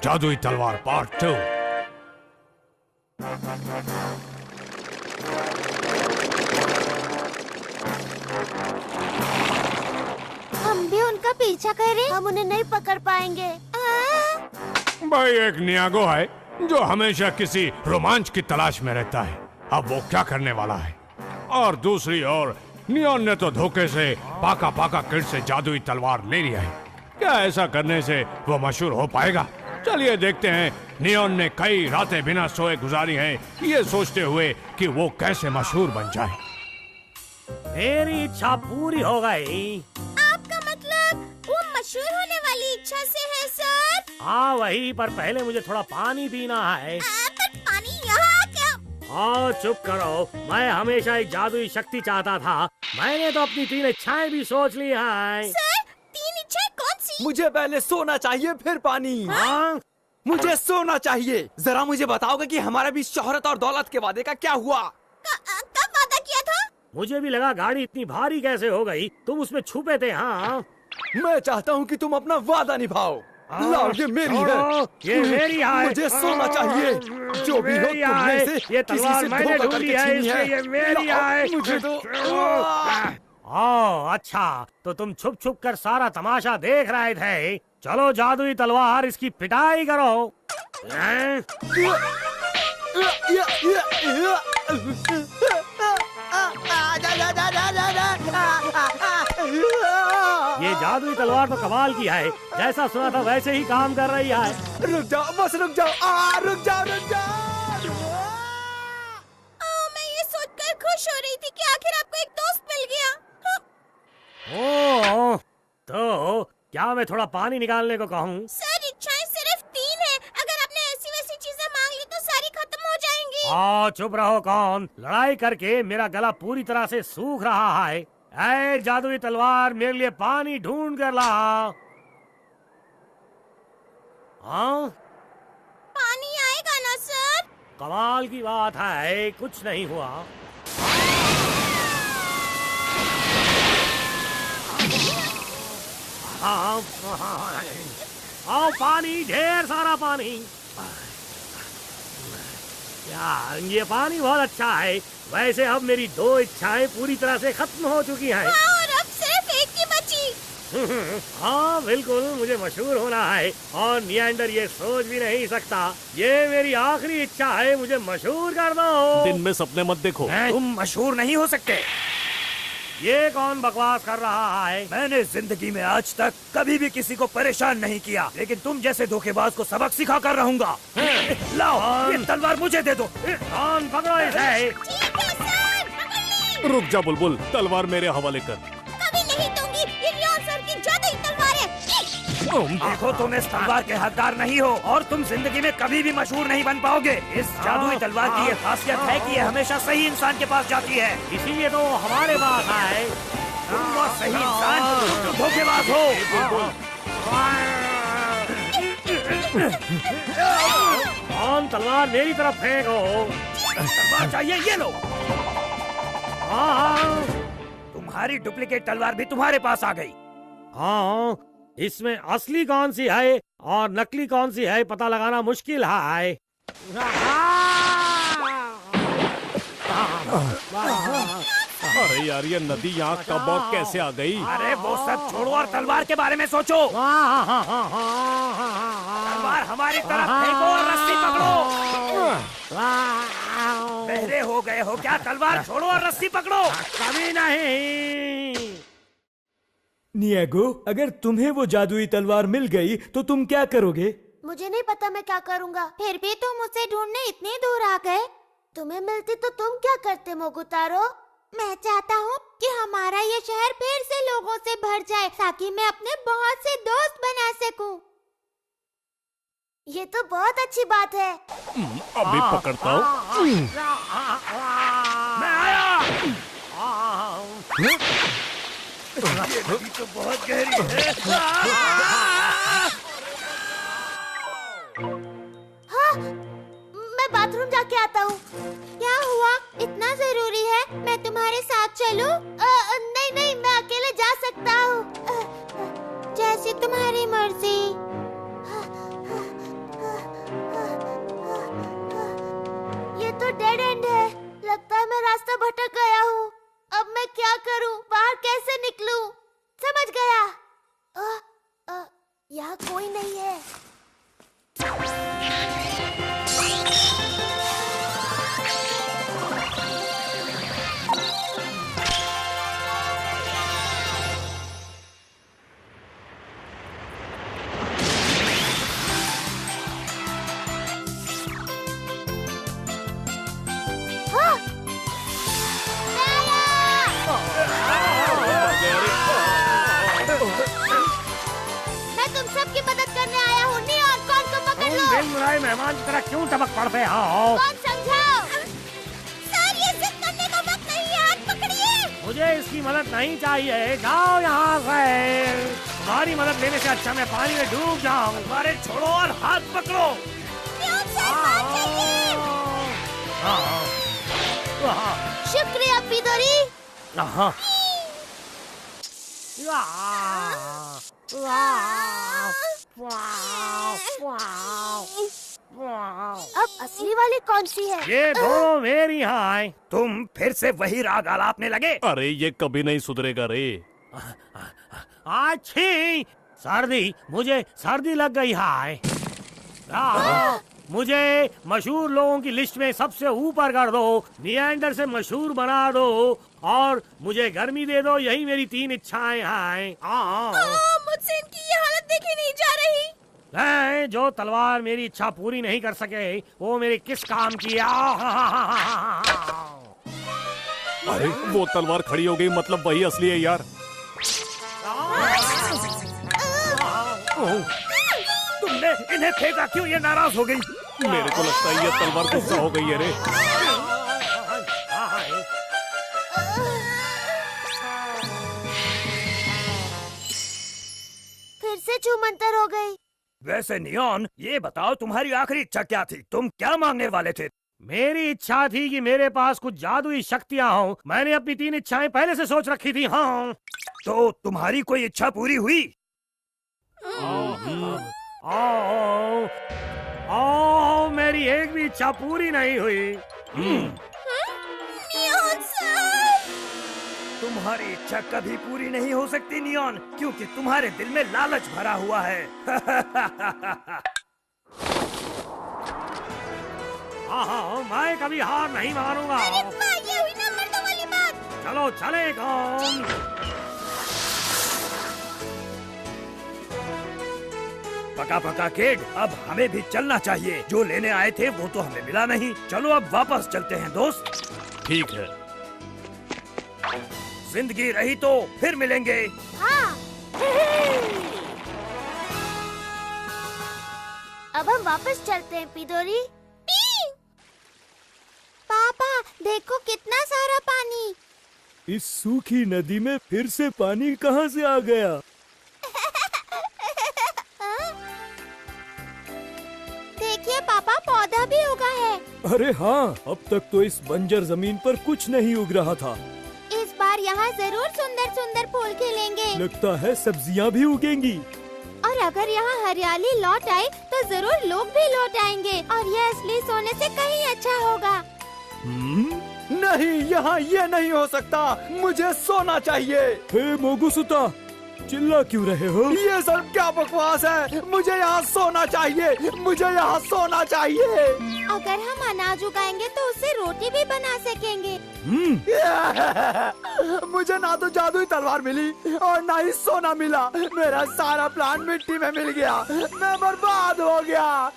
जादुई तलवार पार्ट 2। हम भी उनका पीछा करें, हम उन्हें नहीं पकड़ पाएंगे। भाई एक नियागो है जो हमेशा किसी रोमांच की तलाश में रहता है। अब वो क्या करने वाला है? और दूसरी ओर नियॉन ने तो धोखे से पाका पाका किड से जादुई तलवार ले लिया है। क्या ऐसा करने से वो मशहूर हो पाएगा? चलिए देखते हैं। नियॉन ने कई रातें बिना सोए गुजारी हैं, ये सोचते हुए कि वो कैसे मशहूर बन जाए। मेरी इच्छा पूरी हो गई। आपका मतलब वो मशहूर होने वाली इच्छा से है सर? हाँ वही, पर पहले मुझे थोड़ा पानी पीना है। पर पानी यहाँ क्या? हाँ चुप करो, मैं हमेशा एक जादुई शक्ति चाहता था। मैंने तो अपनी 3 इच्छाएं भी सोच ली हैं। सर 3 इच्छाएं कौन सी? मुझे पहले सोना चाहिए फिर पानी। हाँ? मुझे सोना चाहिए। जरा मुझे बताओगे कि हमारे बीच शोहरत और दौलत के वादे का क्या हुआ? कब वादा किया था? मुझे भी लगा गाड़ी इतनी भारी कैसे हो गई, तुम उसमें छुपे थे। हाँ मैं चाहता हूँ कि तुम अपना वादा निभाओ। लाओ, ये मेरी है। ये मेरी है। मुझे सोना चाहिए। जो भी हो मेरी तुमने है। इसे ये किसी तलवार से मैंने धोखा ढूंढी करके है, छीनी इसलिए ये मेरी लाओ, है। मुझे तो ओह अच्छा, तो तुम छुप छुप कर सारा तमाशा देख रहे थे। चलो जादुई तलवार इसकी पिटाई करो। हैं? ये जादुई तलवार तो कमाल की है, जैसा सुना था वैसे ही काम कर रही है। रुक जाओ, बस रुक जाओ। रुक जाओ, रुक जाओ। मैं ये सोचकर खुश हो रही थी कि आखिर आपको एक दोस्त मिल गया। ओह, तो क्या मैं थोड़ा पानी निकालने को कहूँ? सर इच्छाएं सिर्फ 3 है। अगर आपने ऐसी वैसी चीजें मांग ली तो सारी खत्म हो जाएंगी। चुप रहो। कौन? लड़ाई करके मेरा गला पूरी तरह से सूख रहा है। ऐ जादुई तलवार, मेरे लिए पानी ढूंढ कर ला। हाँ? पानी आएगा ना सर? कमाल की बात है, कुछ नहीं हुआ। हाँ, आओ पानी, ढेर सारा पानी। यार ये पानी बहुत अच्छा है। वैसे अब मेरी 2 इच्छाएं पूरी तरह से खत्म हो चुकी हैं। और अब सिर्फ एक ही बची। हाँ बिल्कुल, मुझे मशहूर होना है और नियंडर ये सोच भी नहीं सकता। ये मेरी आखिरी इच्छा है, मुझे मशहूर कर दो। दिन में सपने मत देखो। तुम मशहूर नहीं हो सकते। ये कौन बकवास कर रहा है? मैंने जिंदगी में आज तक कभी भी किसी को परेशान नहीं किया, लेकिन तुम जैसे धोखेबाज को सबक सिखा कर रहूंगा। लाओ, ये तलवार मुझे दे दो। कौन? पकड़ो इसे। ठीक है सर, पकड़ ली। रुक जा बुलबुल, तलवार मेरे हवाले कर। कभी नहीं दूंगी। ये नियॉन सर की जादुई तलवार है। देखो, तुम इस तलवार के हकदार नहीं हो और तुम जिंदगी में कभी भी मशहूर नहीं बन पाओगे। इस जादुई तलवार की ये खासियत है कि ये हमेशा सही इंसान के पास जाती है। इसीलिए तो हमारे पास है। तुम वो सही इंसान जो धोखेबाज हो। कौन? तलवार मेरी तरफ फेंको। तलवार चाहिए? ये लो। हाँ तुम्हारी डुप्लीकेट तलवार भी तुम्हारे पास आ गई। हाँ, इसमें असली कौन सी है और नकली कौन सी है पता लगाना मुश्किल है। अरे यार, ये नदी यहाँ कब और कैसे आ गई? अरे वो सब छोड़ो और तलवार के बारे में सोचो। तलवार हमारी तरफ फेंको और रस्सी पकड़ो। बहरे हो गए हो क्या? तलवार छोड़ो और रस्सी पकड़ो। कभी नहीं। नियागो, अगर तुम्हें वो जादुई तलवार मिल गई तो तुम क्या करोगे? मुझे नहीं पता मैं क्या करूँगा। फिर भी तुम उसे ढूंढने इतनी दूर आ गए। तुम्हें मिलती तो तुम क्या करते मोगुतारो? मैं चाहता हूँ कि हमारा ये शहर फिर से लोगों से भर जाए ताकि मैं अपने बहुत से दोस्त बना सकूं। ये तो बहुत अच्छी बात है। अभी पकड़ता हूँ। मैं आया। ये नदी तो बहुत गहरी है। हाँ, मैं बाथरूम जाके आता हूँ। क्या हुआ? इतना जरूरी है मैं तुम्हारे साथ चलूं? नहीं नहीं, मैं अकेले जा सकता हूँ। जैसी तुम्हारी मर्जी। डेड एंड है। लगता है मैं रास्ता भटक गया हूँ। अब मैं क्या करूँ? बाहर कैसे निकलूँ? समझ गया। यहाँ कोई नहीं है। मैं तुम सबकी मदद करने आया हूँ। नियॉन, कौन को पकड़ लो। बिन बुलाए मेहमान की तरह क्यों टपक पड़ते हो? कौन समझाओ। सर, ये जिद करने का वक्त नहीं है। हाथ पकड़िए। मुझे इसकी मदद नहीं चाहिए। जाओ यहाँ से। तुम्हारी मदद लेने से अच्छा मैं पानी में डूब जाऊँ। अरे छोड़ो और हाथ पकड़ो। नियॉन सर, बात चाहिए। शुक्रिया पिदोरी। अब असली वाली कौन सी है? ये दोनों मेरी हैं। तुम फिर से वही राग आलापने लगे। अरे ये कभी नहीं सुधरेगा रे। अच्छी सर्दी, मुझे सर्दी लग गई है। मुझे मशहूर लोगों की लिस्ट में सबसे ऊपर कर दो, नियेंडर से मशहूर बना दो और मुझे गर्मी दे दो। यही मेरी 3 इच्छाएं हैं। मुझसे इनकी ये हालत देखी नहीं जा रही। जो तलवार मेरी इच्छा पूरी नहीं कर सके वो मेरे किस काम की? अरे वो तलवार खड़ी हो गई, मतलब वही असली है यार। तुमने इन्हें फेंका क्यों? ये नाराज हो गई। मेरे को लगता है ये तलवार गुस्सा हो गई है रे। फिर से छूमंतर हो गई। वैसे नियॉन, ये बताओ तुम्हारी आखिरी इच्छा क्या थी? तुम क्या मांगने वाले थे? मेरी इच्छा थी कि मेरे पास कुछ जादुई शक्तियाँ हों। मैंने अपनी 3 इच्छाएं पहले से सोच रखी थी। हाँ, तो तुम्हारी कोई इच्छा पूरी हुई? मेरी एक भी इच्छा पूरी नहीं हुई। Neon sir. तुम्हारी इच्छा कभी पूरी नहीं हो सकती नियॉन, क्योंकि तुम्हारे दिल में लालच भरा हुआ है। मैं कभी हार नहीं मानूंगा। ये हुई ना मर्दों वाली बात। चलो चले कौन? पका पका किड, अब हमें भी चलना चाहिए। जो लेने आए थे वो तो हमें मिला नहीं। चलो अब वापस चलते हैं दोस्त। ठीक है। जिंदगी रही तो फिर मिलेंगे। हाँ। अब हम वापस चलते हैं पिदोरी। पापा देखो कितना सारा पानी। इस सूखी नदी में फिर से पानी कहाँ से आ गया? देखिए पापा, पौधा भी उगा है। अरे हाँ, अब तक तो इस बंजर जमीन पर कुछ नहीं उग रहा था। इस बार यहाँ जरूर सुंदर सुंदर फूल खिलेंगे। लगता है सब्जियाँ भी उगेंगी। और अगर यहाँ हरियाली लौट आए तो जरूर लोग भी लौट आएंगे और ये असली सोने से कहीं अच्छा होगा। नहीं, यहाँ ये नहीं हो सकता। मुझे सोना चाहिए। हे मोगुसुता, चिल्ला क्यों रहे हो? ये सब क्या बकवास है? मुझे यहाँ सोना चाहिए। मुझे यहाँ सोना चाहिए। अगर हम अनाज उगाएंगे तो उससे रोटी भी बना सकेंगे। मुझे ना तो जादुई तलवार मिली और ना ही सोना मिला। मेरा सारा प्लान मिट्टी में मिल गया। मैं बर्बाद हो गया।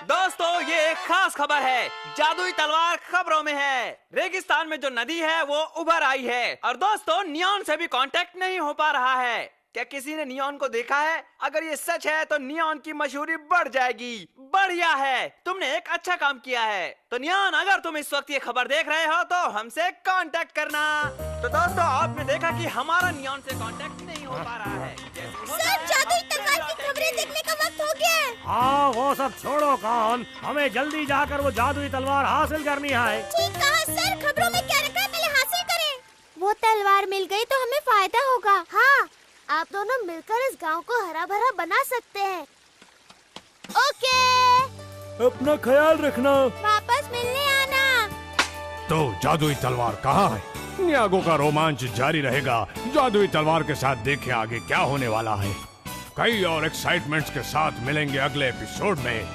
दोस्तों, ये एक खास खबर है। जादुई तलवार खबरों में है। रेगिस्तान में जो नदी है वो उभर आई है और दोस्तों नियॉन से भी कांटेक्ट नहीं हो पा रहा है। क्या किसी ने नियॉन को देखा है? अगर ये सच है तो नियॉन की मशहूरी बढ़ जाएगी। बढ़िया है, तुमने एक अच्छा काम किया है। तो नियॉन, अगर तुम इस वक्त ये खबर देख रहे हो तो हमसे कांटेक्ट करना। तो दोस्तों, आपने देखा कि हमारा नियॉन से कांटेक्ट नहीं हो पा रहा है। सर, जादुई तलवार की खबरें देखने का वक्त हो गया है। हाँ, वो सब छोड़ो कौन, हमें जल्दी जाकर वो जादुई तलवार हासिल करनी है। ठीक कहा सर, खबरों में क्या रखा है पहले हासिल करें। वो तलवार मिल गई तो हमें फायदा होगा। हाँ, आप दोनों मिलकर इस गांव को हरा भरा बना सकते हैं। ओके। अपना ख्याल रखना। वापस मिलने आना। तो जादुई तलवार कहाँ है? नियागो का रोमांच जारी रहेगा। जादुई तलवार के साथ देखें आगे क्या होने वाला है। कई और एक्साइटमेंट्स के साथ मिलेंगे अगले एपिसोड में।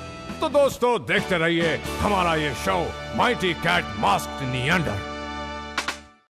तो दोस्तों देखते रहिए हमारा ये शो माइटी कैट मास्क्ड नियंडर।